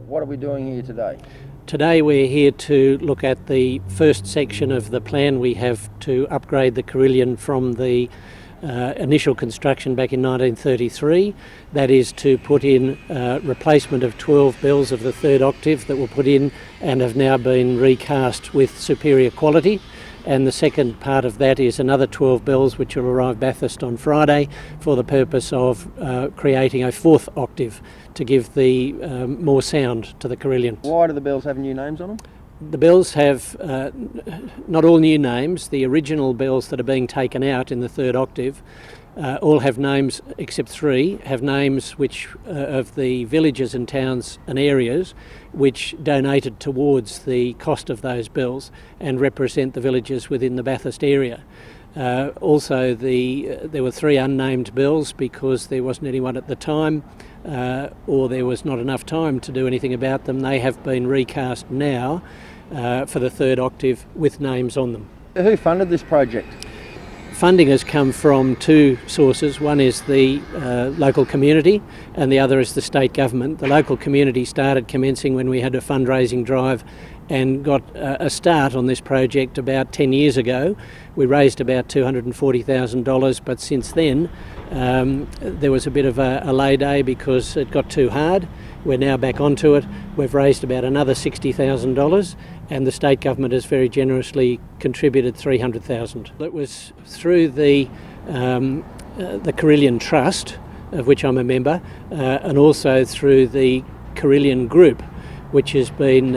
what are we doing here today? Today we're here to look at the first section of the plan we have to upgrade the Carillion from the initial construction back in 1933. That is to put in replacement of 12 bells of the third octave that were put in and have now been recast with superior quality. And the second part of that is another 12 bells which will arrive Bathurst on Friday for the purpose of creating a fourth octave to give the more sound to the Carillion. Why do the bells have new names on them? The bells have not all new names. The original bells that are being taken out in the third octave all have names, except three, have names which of the villages and towns and areas which donated towards the cost of those bells and represent the villages within the Bathurst area. Also, there were three unnamed bells because there wasn't anyone at the time or there was not enough time to do anything about them. They have been recast now for the third octave with names on them. Who funded this project? Funding has come from two sources. One is the local community and the other is the state government. The local community started commencing when we had a fundraising drive and got a start on this project about 10 years ago. We raised about $240,000, but since then there was a bit of a lay day because it got too hard. We're now back onto it. We've raised about another $60,000 and the state government has very generously contributed $300,000. It was through the Carillion Trust, of which I'm a member, and also through the Carillion Group, which has been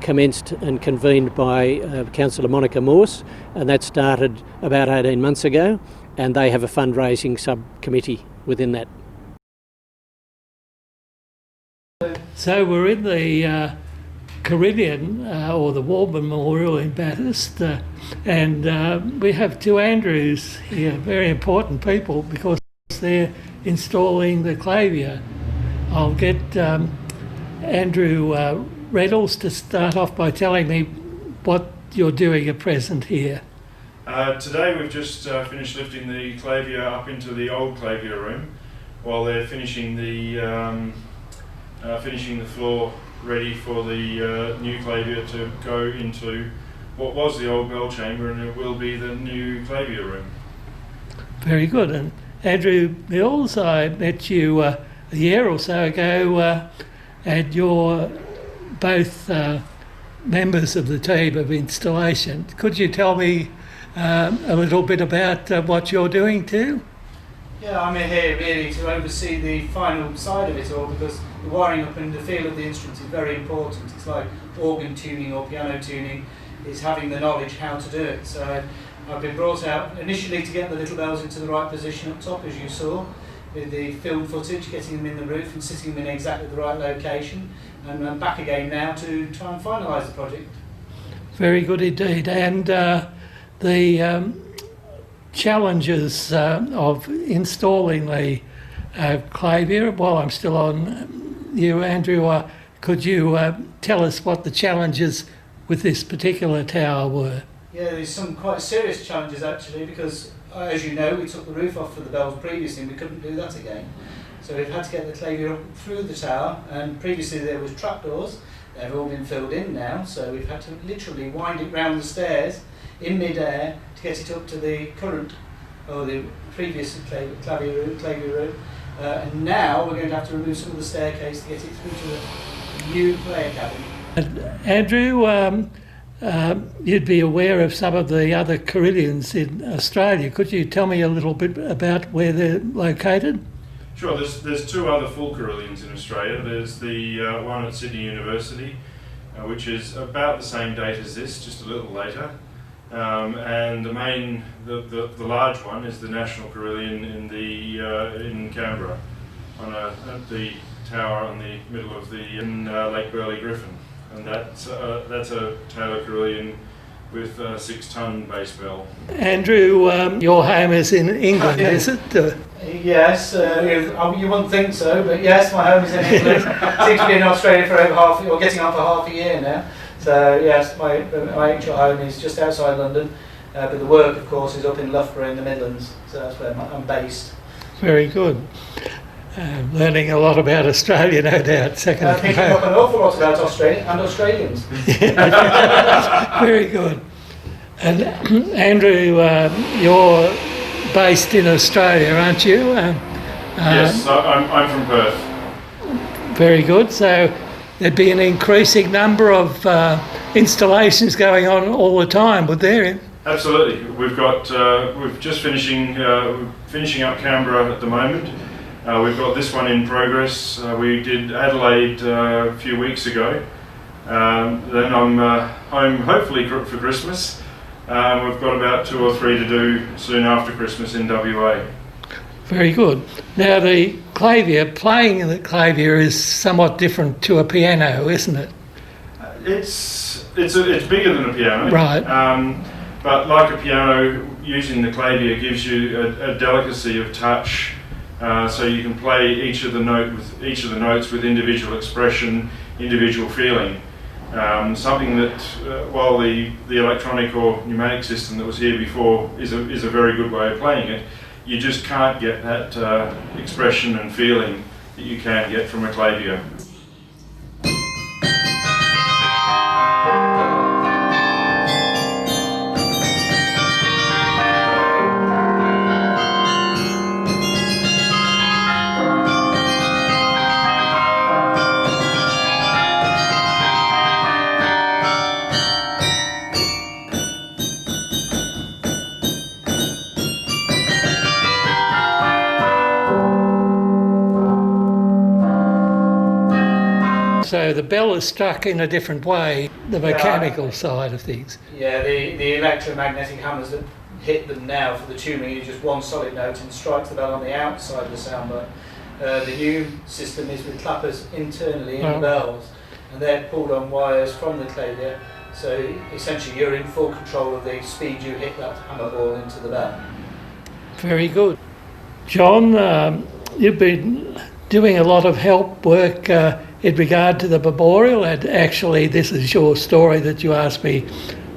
commenced and convened by Councillor Monica Morse, and that started about 18 months ago, and they have a fundraising subcommittee within that. So we're in the Carillion, or the War Memorial in Bathurst, and we have two Andrews here, very important people, because they're installing the clavier. I'll get Andrew Reynolds to start off by telling me what you're doing at present here. Today we've just finished lifting the clavier up into the old clavier room while they're finishing the floor ready for the new clavier to go into what was the old bell chamber, and it will be the new clavier room. Very good. And Andrew Mills, I met you a year or so ago, and you're both members of the team of installation. Could you tell me a little bit about what you're doing too? Yeah, I'm here really to oversee the final side of it all, because the wiring up and the feel of the instruments is very important. It's like organ tuning or piano tuning, is having the knowledge how to do it. So I've been brought out initially to get the little bells into the right position up top, as you saw, with the film footage, getting them in the roof and sitting them in exactly the right location, and I'm back again now to try and finalise the project. Very good indeed. And the challenges of installing the clavier, while I'm still on you, Andrew, could you tell us what the challenges with this particular tower were? Yeah, there's some quite serious challenges actually, because as you know, we took the roof off for the bells previously and we couldn't do that again. So we've had to get the clavier up through the tower, and previously there was trapdoors. They've all been filled in now, so we've had to literally wind it round the stairs in mid-air to get it up to the current, or the previous clavier room. And now we're going to have to remove some of the staircase to get it through to the new player cabin. Andrew, you'd be aware of some of the other Carillions in Australia. Could you tell me a little bit about where they're located? Sure, there's two other full Carillions in Australia. There's the one at Sydney University, which is about the same date as this, just a little later. And the large one is the National Carillion in Canberra, at the tower in the middle of in Lake Burley Griffin, and that's a Taylor Carillion with a 6-ton bass bell. Andrew, your home is in England, is it? Yes, you wouldn't think so, but yes, my home is in England. Seems to be in Australia for over getting on for half a year now. So yes, my actual home is just outside London, but the work, of course, is up in Loughborough in the Midlands. So that's where I'm based. Very good. Learning a lot about Australia, no doubt. Second Picking up an awful lot about Australia and Australians. Very good. And Andrew, you're based in Australia, aren't you? Yes, I'm from Perth. Very good. So there'd be an increasing number of installations going on all the time, would there? Absolutely. We've just finishing up Canberra at the moment. We've got this one in progress. We did Adelaide a few weeks ago. Then I'm home hopefully for Christmas. We've got about 2 or 3 to do soon after Christmas in WA. Very good. Now the clavier, playing the clavier is somewhat different to a piano, isn't it? It's bigger than a piano. Right. But like a piano, using the clavier gives you a delicacy of touch. So you can play each of the notes with individual expression, individual feeling. Something that, while the electronic or pneumatic system that was here before is a very good way of playing it, you just can't get that expression and feeling that you can get from a clavier. So the bell is struck in a different way, the mechanical side of things. Yeah, the electromagnetic hammers that hit them now for the tuning is just one solid note and strikes the bell on the outside of the soundbar. The new system is with clappers internally in the bells, and they're pulled on wires from the clavier, so essentially you're in full control of the speed you hit that hammer ball into the bell. Very good. John, you've been doing a lot of help work in regard to the memorial, and actually this is your story that you asked me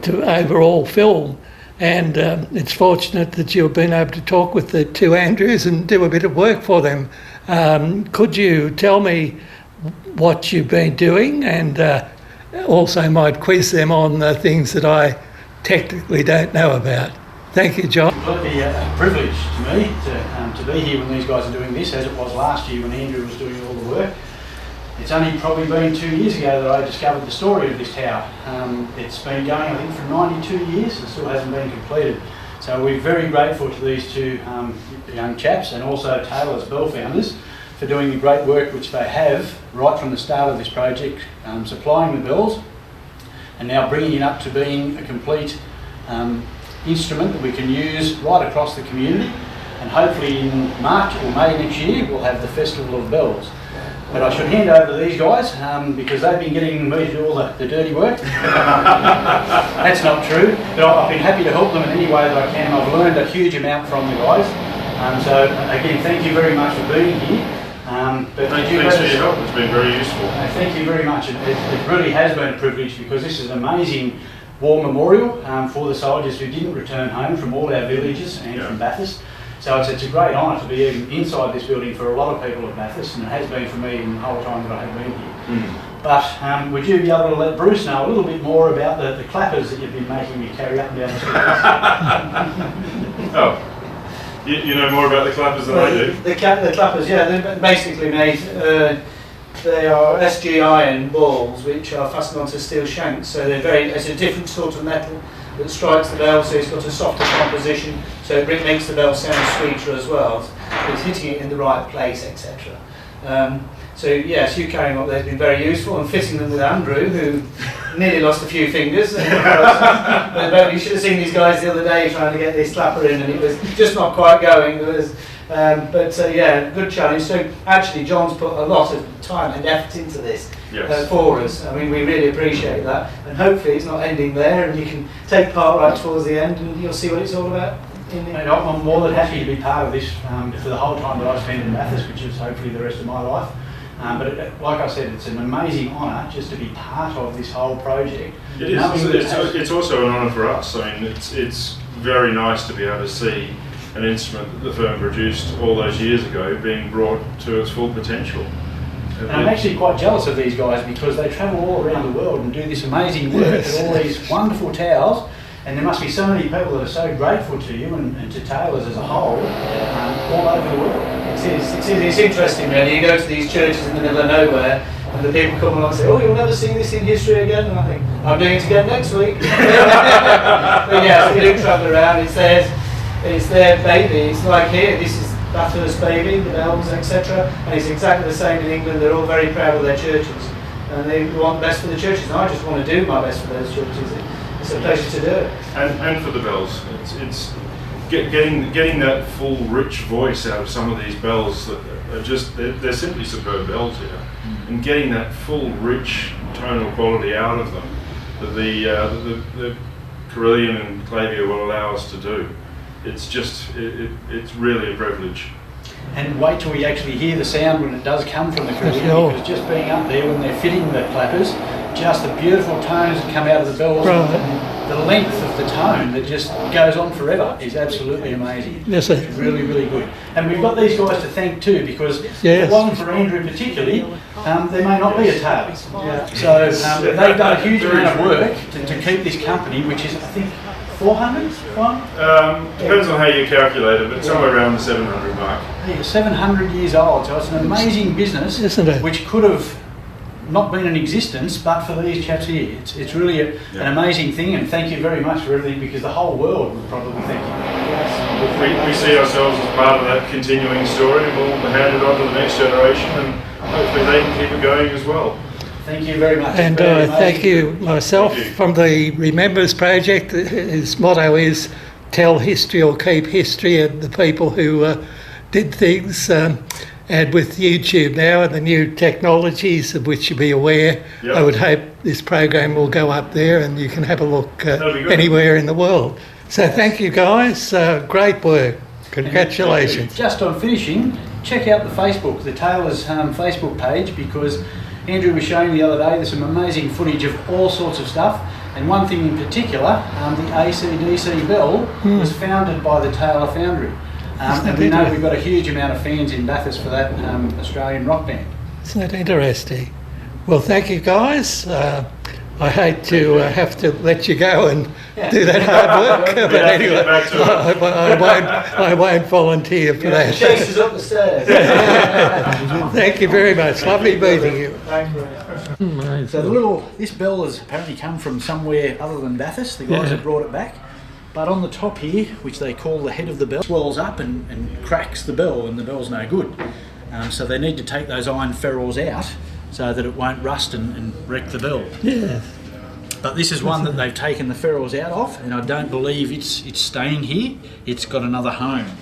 to overall film, and it's fortunate that you've been able to talk with the 2 Andrews and do a bit of work for them. Could you tell me what you've been doing, and also might quiz them on the things that I technically don't know about? Thank you, John. Completely a privilege to me to be here when these guys are doing this, as it was last year when Andrew was doing all the work. It's only probably been 2 years ago that I discovered the story of this tower. It's been going, I think, for 92 years and still hasn't been completed. So we're very grateful to these 2 young chaps, and also Taylor's Bell founders, for doing the great work which they have right from the start of this project, supplying the bells and now bringing it up to being a complete instrument that we can use right across the community. And hopefully in March or May next year we'll have the Festival of Bells. But I should hand over to these guys because they've been getting me to do all the dirty work. That's not true, but I've been happy to help them in any way that I can. I've learned a huge amount from the guys. So again, thank you very much for being here. Thanks for your help, it's been very useful. Thank you very much. It really has been a privilege, because this is an amazing war memorial for the soldiers who didn't return home from all our villages and from Bathurst. So it's a great honour to be inside this building for a lot of people at Bathurst, and it has been for me in the whole time that I have been here. But would you be able to let Bruce know a little bit more about the clappers that you've been making me carry up and down the streets? Oh, you know more about the clappers than I do. The clappers, yeah, they're basically made, they are SG iron balls which are fastened onto steel shanks, so it's a different sort of metal that strikes the bell, so it's got a softer composition, so it makes the bell sound sweeter as well. So it's hitting it in the right place, etc. So yes, you carrying up there has been very useful, and fitting them with Andrew, who nearly lost a few fingers. But you should have seen these guys the other day trying to get this clapper in, and it was just not quite going. Yeah, good challenge. So actually, John's put a lot of time and effort into this for us. I mean, we really appreciate that, and hopefully it's not ending there, and you can take part right towards the end, and you'll see what it's all about. I'm more than happy to be part of this for the whole time that I spend in Bathurst, which is hopefully the rest of my life. But like I said, it's an amazing honour just to be part of this whole project. It is. It's also an honour for us. I mean, it's very nice to be able to see an instrument that the firm produced all those years ago being brought to its full potential. And I'm actually quite jealous of these guys because they travel all around the world and do this amazing work with all these wonderful towels, and there must be so many people that are so grateful to you and to tailors as a whole all over the world. It's interesting really, you go to these churches in the middle of nowhere and the people come along and say, oh, you'll never see this in history again, and I think, I'm doing it again next week. But yeah, we do travel around, it's their baby, it's like here, this is Bathurst baby, the bells, etc. And it's exactly the same in England. They're all very proud of their churches, and they want the best for the churches. And I just want to do my best for those churches. It's a pleasure to do it. And for the bells, it's getting that full, rich voice out of some of these bells that are just they're simply superb bells here, and getting that full, rich tonal quality out of them that the Carillion and Clavier will allow us to do. It's just, it's really a privilege. And wait till we actually hear the sound when it does come from the Carillion, because just being up there when they're fitting the clappers, just the beautiful tones that come out of the bells, and the length of the tone that just goes on forever is absolutely amazing. Yes, it's really, really good. And we've got these guys to thank too, because if it wasn't for Andrew particularly, there may not be a tail. So they've done a huge amount of work to keep this company, which is, I think, 400? Depends on how you calculate it, but somewhere around the 700 mark. Yeah, 700 years old, so it's an amazing business, isn't it? Which could have not been in existence but for these chaps here. It's really an amazing thing, and thank you very much for everything, because the whole world would probably thank you. We see ourselves as part of that continuing story, and we'll hand it on to the next generation, and hopefully they can keep it going as well. Thank you very much. And thank you myself from the Remembers Project. His motto is tell history or keep history, and the people who did things. And with YouTube now and the new technologies of which you'll be aware, I would hope this program will go up there and you can have a look anywhere in the world. So thank you guys, great work, congratulations. Just on finishing, check out the Facebook, the Tailors Facebook page, because Andrew was showing the other day there's some amazing footage of all sorts of stuff, and one thing in particular, the AC/DC bell was founded by the Taylor Foundry. And we know we've got a huge amount of fans in Bathurst for that Australian rock band. Isn't that interesting? Well, thank you guys. I hate to have to let you go and do that hard work, but anyway, I won't volunteer for that. Chase us up the stairs. Thank you very much. Lovely meeting you. Thank you very much. So this bell has apparently come from somewhere other than Bathurst. The guys have brought it back. But on the top here, which they call the head of the bell, swells up and cracks the bell, and the bell's no good. So they need to take those iron ferrules out so that it won't rust and wreck the bell. Yeah. But this is one that they've taken the ferrules out of, and I don't believe it's staying here. It's got another home.